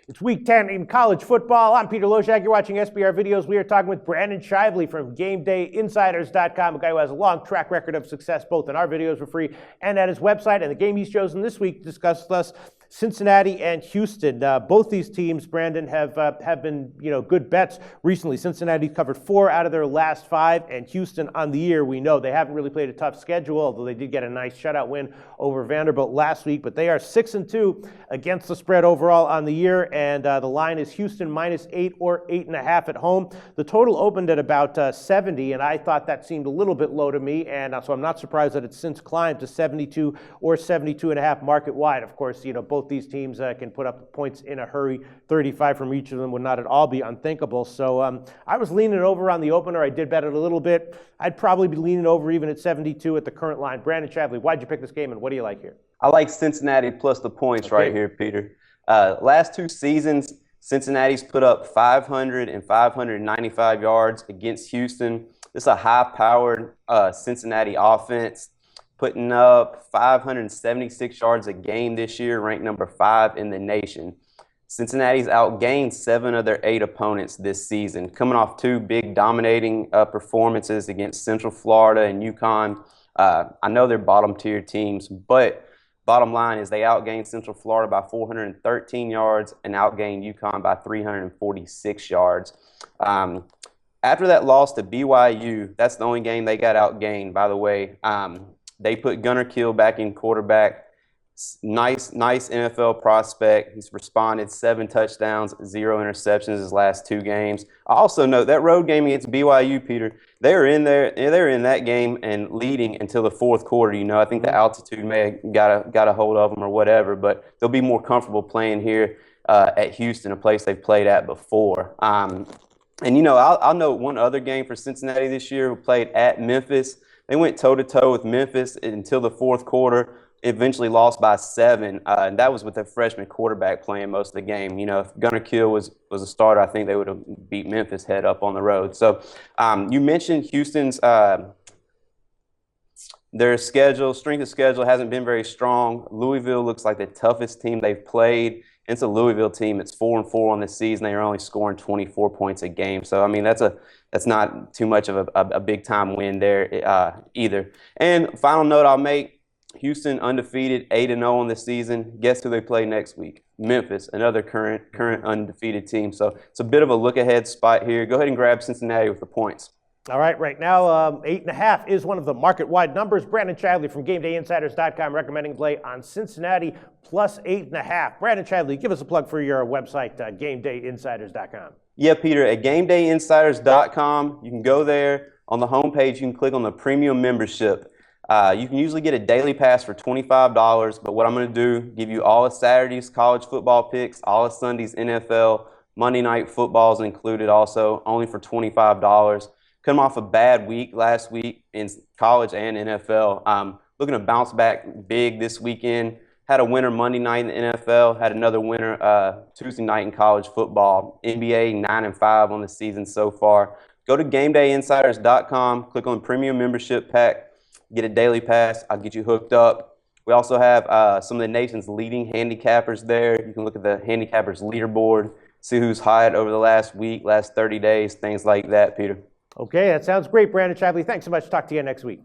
It's week 10 in college football. I'm Peter Loshak. You're watching SBR Videos. We are talking with Brandon Shively from GameDayInsiders.com, a guy who has a long track record of success both in our videos for free and at his website. And the game he's chosen this week to discuss with us, Cincinnati and Houston. Both these teams, Brandon, have been good bets recently. Cincinnati covered 4 out of their last 5, and Houston on the year, we know they haven't really played a tough schedule, although they did get a nice shutout win over Vanderbilt last week. But they are 6-2 against the spread overall on the year, and the line is Houston -8 or 8.5 at home. The total opened at about 70, and I thought that seemed a little bit low to me, and so I'm not surprised that it's since climbed to 72 or 72.5 market wide. Of course, both these teams can put up points in a hurry. 35 from each of them would not at all be unthinkable. So I was leaning over on the opener. I did bet it a little bit. I'd probably be leaning over even at 72 at the current line. Brandon Shively, why'd you pick this game, and what do you like here? I like Cincinnati plus the points right here, Peter. Last 2 seasons, Cincinnati's put up 500 and 595 yards against Houston. This is a high-powered Cincinnati offense, putting up 576 yards a game this year, ranked number 5 in the nation. Cincinnati's outgained 7 of their 8 opponents this season, coming off 2 big dominating performances against Central Florida and UConn. I know they're bottom-tier teams, but bottom line is they outgained Central Florida by 413 yards and outgained UConn by 346 yards. After that loss to BYU, that's the only game they got outgained, by the way. They put Gunnar Kiel back in quarterback. Nice NFL prospect. He's responded 7 touchdowns, 0 interceptions his last 2 games. I also note that road game against BYU, Peter, they're in that game and leading until the 4th quarter. I think the altitude may have got a hold of them or whatever, but they'll be more comfortable playing here at Houston, a place they've played at before. And I'll note one other game for Cincinnati this year who played at Memphis. They went toe-to-toe with Memphis until the 4th quarter. Eventually lost by 7, and that was with their freshman quarterback playing most of the game. If Gunnar Kiel was a starter, I think they would have beat Memphis head up on the road. So you mentioned Houston's their strength of schedule hasn't been very strong. Louisville looks like the toughest team they've played. It's a Louisville team. It's 4-4 on the season. They are only scoring 24 points a game. So that's not too much of a big time win there either. And final note I'll make. Houston undefeated, 8-0 on the season. Guess who they play next week? Memphis, another current undefeated team. So it's a bit of a look-ahead spot here. Go ahead and grab Cincinnati with the points. All right now 8.5 is one of the market-wide numbers. Brandon Shively from GameDayInsiders.com recommending play on Cincinnati plus 8.5. Brandon Shively, give us a plug for your website, GameDayInsiders.com. Yeah, Peter, at GameDayInsiders.com, you can go there. On the homepage, you can click on the premium membership. You can usually get a daily pass for $25, but what I'm going to do, give you all of Saturday's college football picks, all of Sunday's NFL, Monday night football's included also, only for $25. Come off a bad week last week in college and NFL. Looking to bounce back big this weekend. Had a winner Monday night in the NFL, had another winner Tuesday night in college football. NBA 9-5 on the season so far. Go to GameDayInsiders.com, click on Premium Membership Pack. Get a daily pass. I'll get you hooked up. We also have some of the nation's leading handicappers there. You can look at the handicappers leaderboard, see who's hot over the last week, last 30 days, things like that, Peter. Okay, that sounds great, Brandon Shively. Thanks so much. Talk to you next week.